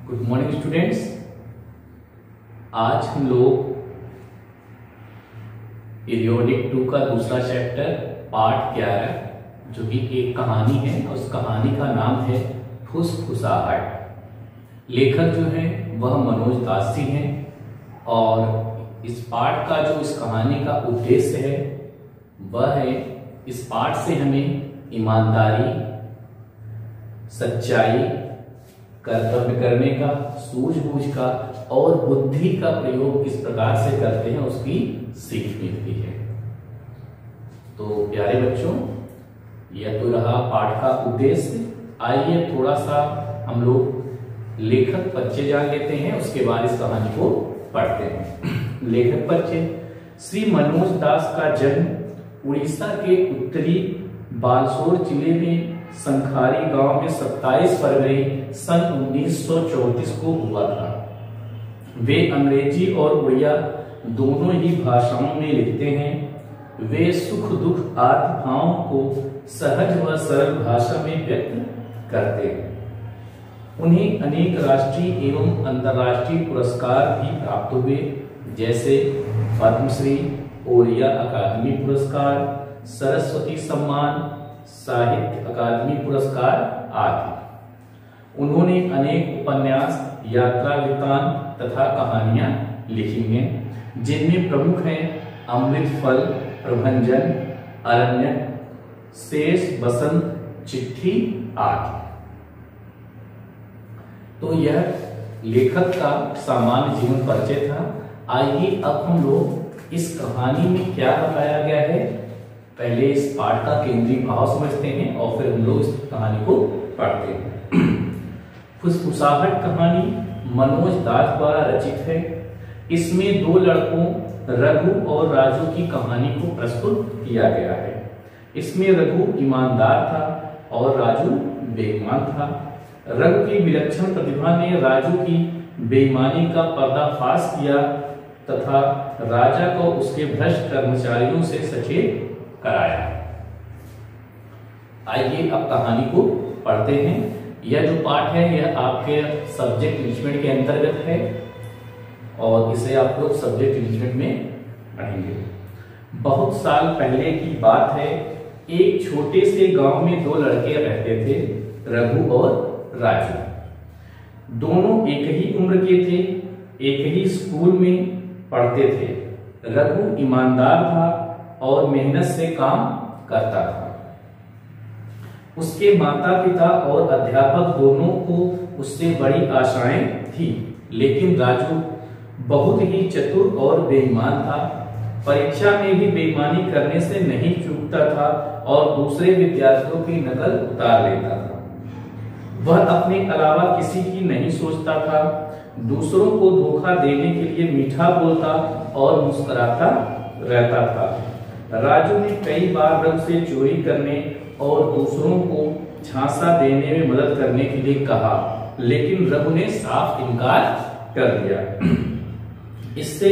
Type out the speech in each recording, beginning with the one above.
Good morning students. आज हम लोग पीरियोडिक 2 का दूसरा चैप्टर पार्ट 11 जो कि एक कहानी है, उस कहानी का नाम है फुसफुसाहट। लेखक जो है वह मनोज दास जी हैं और इस पाठ का जो इस कहानी का उद्देश्य है वह है इस पाठ से हमें ईमानदारी, सच्चाई, कर्तव्य करने का, सूझबूझ का और बुद्धि का प्रयोग किस प्रकार से करते हैं उसकी सीख मिलती है। तो प्यारे बच्चों, यह तो रहा पाठ का उद्देश्य। आइए थोड़ा सा हम लोग लेखक परिचय जान लेते हैं, उसके बाद इस कहानी को पढ़ते हैं। लेखक परिचय। श्री मनोज दास का जन्म उड़ीसा के उत्तरी बालसोर जिले में संखारी गांव में 27 फरवरी सन 1934 को हुआ था। वे अंग्रेजी और उड़िया दोनों ही भाषाओं में लिखते हैं। वे सुख दुख आदि भावों को सहज व सरल भाषा में व्यक्त करते हैं। उन्हें अनेक राष्ट्रीय एवं अंतर्राष्ट्रीय पुरस्कार भी प्राप्त हुए, जैसे पद्मश्री, ओरिया अकादमी पुरस्कार, सरस्वती सम्मान, साहित्य अकादमी पुरस्कार आदि। उन्होंने अनेक उपन्यास, यात्रा वृत्तांत तथा कहानियां लिखी हैं, जिनमें प्रमुख हैं अमृत फल, प्रभंजन, अरण्यक, शेष, बसंत, चिट्ठी आदि। तो यह लेखक का सामान्य जीवन परिचय था। आइए अब हम लोग इस कहानी में क्या बताया गया है, पहले इस पाठ का केंद्रीय भाव समझते हैं और फिर हम लोग इस कहानी को पढ़ते हैं। फुसफुसाहट कहानी मनोज दास द्वारा रचित है। इसमें दो लड़कों रघु और राजू की कहानी को प्रस्तुत किया गया है। इसमें रघु ईमानदार था और राजू बेईमान था। रघु की विलक्षण प्रतिभा ने राजू की बेईमानी का पर्दाफाश किया तथा राजा को उसके भ्रष्ट कर्मचारियों से सचेत कराया। आइए अब कहानी को पढ़ते हैं। यह जो पाठ है यह आपके सब्जेक्ट इंस्ट्रूमेंट के अंतर्गत है और इसे आप लोग सब्जेक्ट इंस्ट्रूमेंट में पढ़ेंगे। बहुत साल पहले की बात है। एक छोटे से गांव में दो लड़के रहते थे, रघु और राजू। दोनों एक ही उम्र के थे, एक ही स्कूल में पढ़ते थे। रघु ईमानदार था और मेहनत से काम करता था। उसके माता पिता और अध्यापक दोनों को उससे बड़ी आशाएं थी, लेकिन राजू बहुत ही चतुर और बेईमान था। परीक्षा में भी बेईमानी करने से नहीं चूकता था और दूसरे विद्यार्थियों की नकल उतार लेता था। वह अपने अलावा किसी की नहीं सोचता था। दूसरों को धोखा देने के लिए मीठा बोलता और मुस्कुराता रहता था। राजू ने कई बार रघु से चोरी करने और दूसरों को झांसा देने में मदद करने के लिए कहा, लेकिन रघु ने साफ इनकार कर दिया। इससे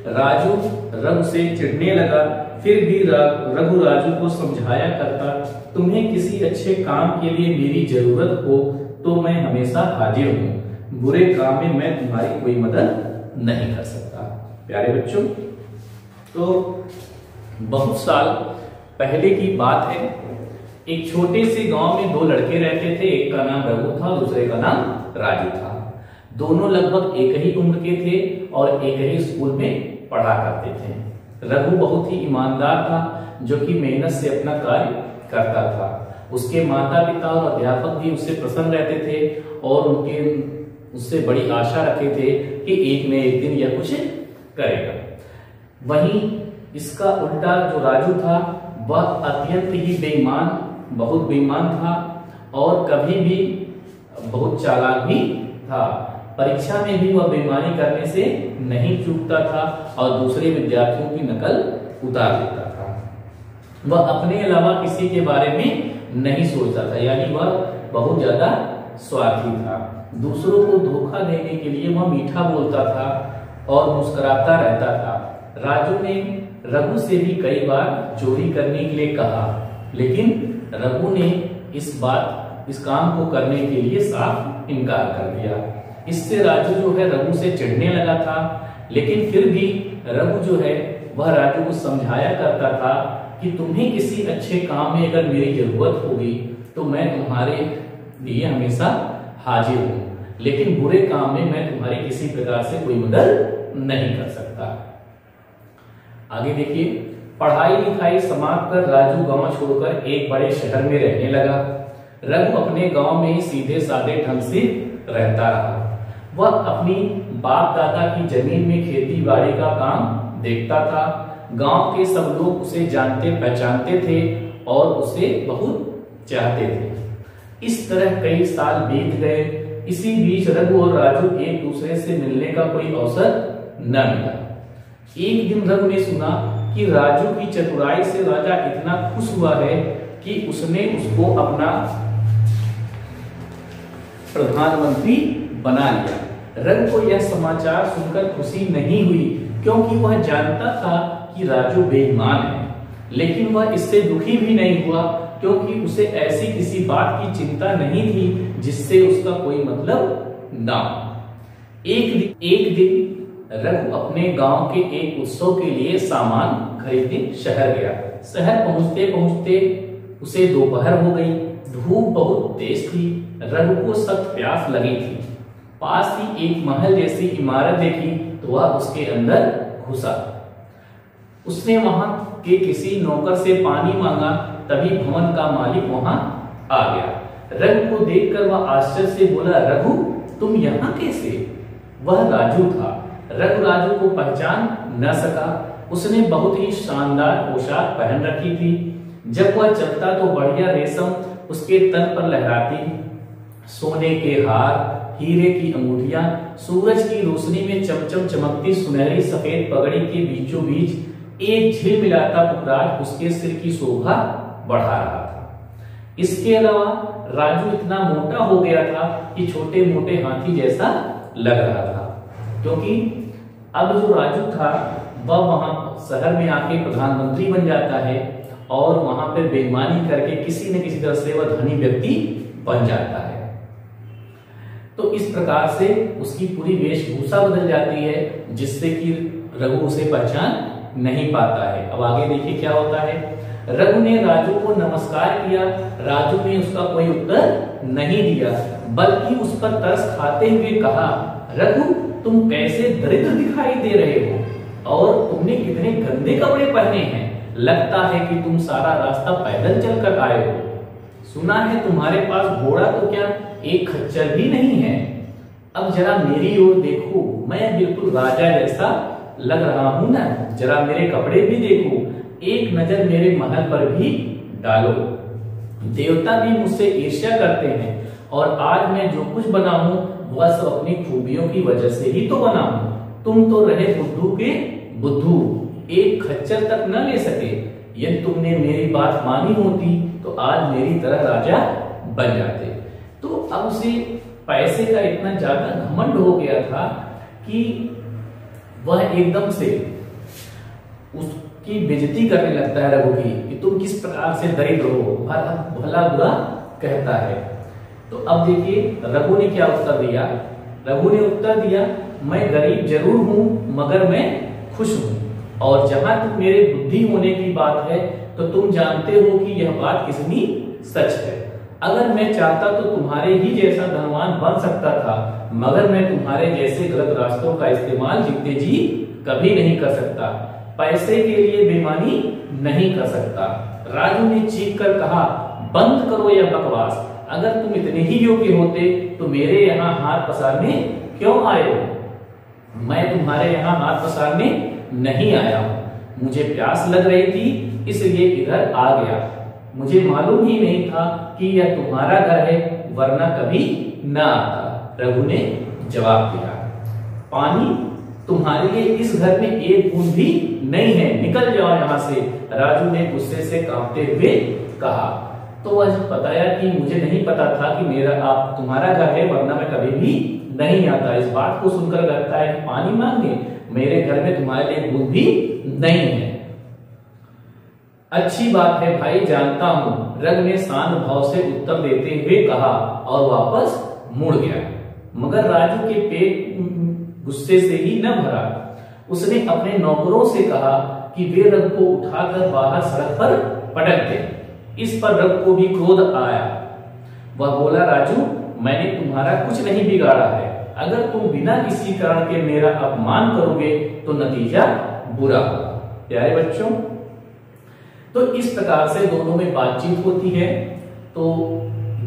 राजू रघु से चिढ़ने लगा। फिर भी रघु राजू को समझाया करता, तुम्हें किसी अच्छे काम के लिए मेरी जरूरत हो तो मैं हमेशा हाजिर हूँ। बुरे काम में मैं तुम्हारी कोई मदद नहीं कर सकता। प्यारे बच्चों, तो बहुत साल पहले की बात है। एक छोटे से गांव में दो लड़के रहते थे। एक का नाम रघु था, दूसरे का नाम राजू था। दोनों लगभग एक ही उम्र के थे और एक ही स्कूल में पढ़ा करते थे। रघु बहुत ही ईमानदार था, जो कि मेहनत से अपना कार्य करता था। उसके माता पिता और अध्यापक भी उससे प्रसन्न रहते थे और उससे बड़ी आशा रखते थे कि एक न एक दिन यह कुछ करेगा। वहीं इसका उल्टा जो राजू था वह अत्यंत ही बेईमान, बहुत बेईमान था और कभी भी बहुत चालाक भी था। परीक्षा में भी वह बेईमानी करने से नहीं चूकता था और दूसरे विद्यार्थियों की नकल उतार लेता था। वह अपने अलावा किसी के बारे में नहीं सोचता था, यानी वह बहुत ज्यादा स्वार्थी था। दूसरों को धोखा देने के लिए वह मीठा बोलता था और मुस्कुराता रहता था। राजू ने रघु से भी कई बार चोरी करने के लिए कहा, लेकिन रघु ने इस काम को करने के लिए साफ इनकार कर दिया। इससे राजू जो है रघु से चिढ़ने लगा था, लेकिन फिर भी रघु जो है वह राजू को समझाया करता था कि तुम्हें किसी अच्छे काम में अगर मेरी जरूरत होगी तो मैं तुम्हारे लिए हमेशा हाजिर हूं, लेकिन बुरे काम में मैं तुम्हारी किसी प्रकार से कोई मदद नहीं कर सकता। आगे देखिए, पढ़ाई लिखाई समाप्त कर राजू गांव छोड़कर एक बड़े शहर में रहने लगा। रघु अपने गांव में सीधे साधे ढंग से रहता रहा। वह अपनी बाप दादा की जमीन में खेती बाड़ी का काम देखता था। गांव के सब लोग उसे जानते पहचानते थे और उसे बहुत चाहते थे। इस तरह कई साल बीत गए। इसी बीच रघु और राजू एक दूसरे से मिलने का कोई अवसर न मिला। एक दिन रघु ने सुना कि राजू की चतुराई से राजा इतना खुश हुआ है कि उसने उसको अपना प्रधानमंत्री बना लिया। रघु को यह समाचार सुनकर खुशी नहीं हुई, क्योंकि वह जानता था कि राजू बेईमान है, लेकिन वह इससे दुखी भी नहीं हुआ, क्योंकि उसे ऐसी किसी बात की चिंता नहीं थी जिससे उसका कोई मतलब ना हो। एक दिन रघु अपने गांव के एक उत्सव के लिए सामान खरीदने शहर गया। शहर पहुंचते पहुंचते उसे दोपहर हो गई। धूप बहुत तेज थी। रघु को सख्त प्यास लगी थी। पास ही एक महल जैसी इमारत देखी तो वह उसके अंदर घुसा। उसने वहां के किसी नौकर से पानी मांगा, तभी भवन का मालिक वहां आ गया। रघु को देखकर वह आश्चर्य से बोला, रघु तुम यहाँ कैसे? वह राजू था। रघु राजू को पहचान न सका। उसने बहुत ही शानदार पोशाक पहन रखी थी। जब वह चलता तो बढ़िया रेशम उसके तन पर लहराती। सोने के हार, हीरे की अंगूठियां, सूरज की रोशनी में चमचम चमकती सुनहरी सफेद पगड़ी के बीचों बीच एक झिलमिलाता पुखराज उसके सिर की शोभा बढ़ा रहा था। इसके अलावा राजू इतना मोटा हो गया था कि छोटे मोटे हाथी जैसा लग रहा था, क्योंकि अब जो राजू था वह वहां शहर में आके प्रधानमंत्री बन जाता है और वहां पे बेईमानी करके किसी न किसी तरह से वह धनी व्यक्ति बन जाता है। तो इस प्रकार से उसकी पूरी वेशभूषा बदल जाती है, जिससे कि रघु उसे पहचान नहीं पाता है। अब आगे देखिए क्या होता है। रघु ने राजू को नमस्कार किया। राजू ने उसका कोई उत्तर नहीं दिया, बल्कि उस पर तरस खाते हुए कहा, रघु तुम कैसे दरिद्र दिखाई दे रहे हो और तुमने कितने गंदे कपड़े पहने हैं। लगता है कि तुम सारा रास्ता पैदल चलकर आए हो। सुना है तुम्हारे पास घोड़ा तो क्या एक खच्चर भी नहीं है। अब जरा मेरी ओर देखो, मैं बिल्कुल राजा जैसा लग रहा हूं ना। जरा मेरे कपड़े भी देखो, एक नजर मेरे महल पर भी डालो। देवता भी मुझसे ईर्ष्या करते हैं और आज मैं जो कुछ बना हूं वह सब अपनी खूबियों की वजह से ही तो बना हूं। तुम तो रहे बुद्धू के बुद्धू, एक खच्चर तक न ले सके। यदि तुमने मेरी बात मानी होती तो आज मेरी तरह राजा बन जाते। तो अब उसे पैसे का इतना ज्यादा घमंड हो गया था कि वह एकदम से उसकी बेइज्जती करने लगता है रघु की, कि तुम किस प्रकार से दरिद्र हो, भला बुरा कहता है। तो अब देखिए रघु ने क्या उत्तर दिया। रघु ने उत्तर दिया, मैं गरीब जरूर हूं मगर मैं खुश हूं, और जहां तक मेरे बुद्धि होने की बात है तो तुम जानते हो कि यह बात कितनी सच है। अगर मैं चाहता तो तुम्हारे ही जैसा धनवान बन सकता था, मगर मैं तुम्हारे जैसे गलत रास्तों का इस्तेमाल जीते जी कभी नहीं कर सकता। पैसे के लिए बेईमानी नहीं कर सकता। राजू ने चीख कर कहा, बंद करो यह बकवास। अगर तुम इतने ही योग्य होते तो मेरे यहाँ हाथ पसारने क्यों आए हो? मैं तुम्हारे यहाँ हाथ पसारने नहीं आया हूं। मुझे प्यास लग रही थी इसलिए इधर आ गया। मुझे मालूम ही नहीं था कि यह तुम्हारा घर है, वरना कभी ना आता। रघु ने जवाब दिया, पानी तुम्हारे लिए इस घर में एक बूंद भी नहीं है, निकल जाओ यहां से। राजू ने गुस्से से कांपते हुए कहा। तो वह बताया कि मुझे नहीं पता था कि आप तुम्हारा घर है, वरना मैं कभी भी नहीं आता। इस बात को सुनकर लगता है कि पानी मांगे, मेरे घर में तुम्हारे लिए बूंद भी नहीं है। अच्छी बात है भाई, जानता हूं, रघु ने शांत भाव से उत्तर देते हुए कहा और वापस मुड़ गया। मगर राजू के पेट गुस्से से ही न भरा। उसने अपने नौकरों से कहा कि वे रघु को उठाकर बाहर सड़क पर पटक दे। इस पर रघु को भी क्रोध आया। वह बोला, राजू, मैंने तुम्हारा कुछ नहीं बिगाड़ा है। अगर तुम बिना किसी कारण के मेरा अपमान करोगे तो नतीजा बुरा होगा। प्यारे बच्चों, तो इस प्रकार से दोनों में बातचीत होती है। तो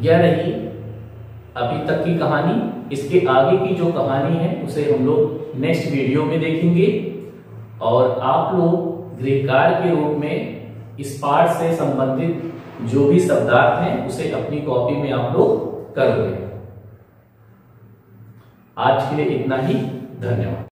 यह रही अभी तक की कहानी। इसके आगे की जो कहानी है उसे हम लोग नेक्स्ट वीडियो में देखेंगे और आप लोग गृहकार्य के रूप में इस पाठ से संबंधित जो भी शब्दार्थ हैं उसे अपनी कॉपी में आप लोग करोगे। आज के लिए इतना ही। धन्यवाद।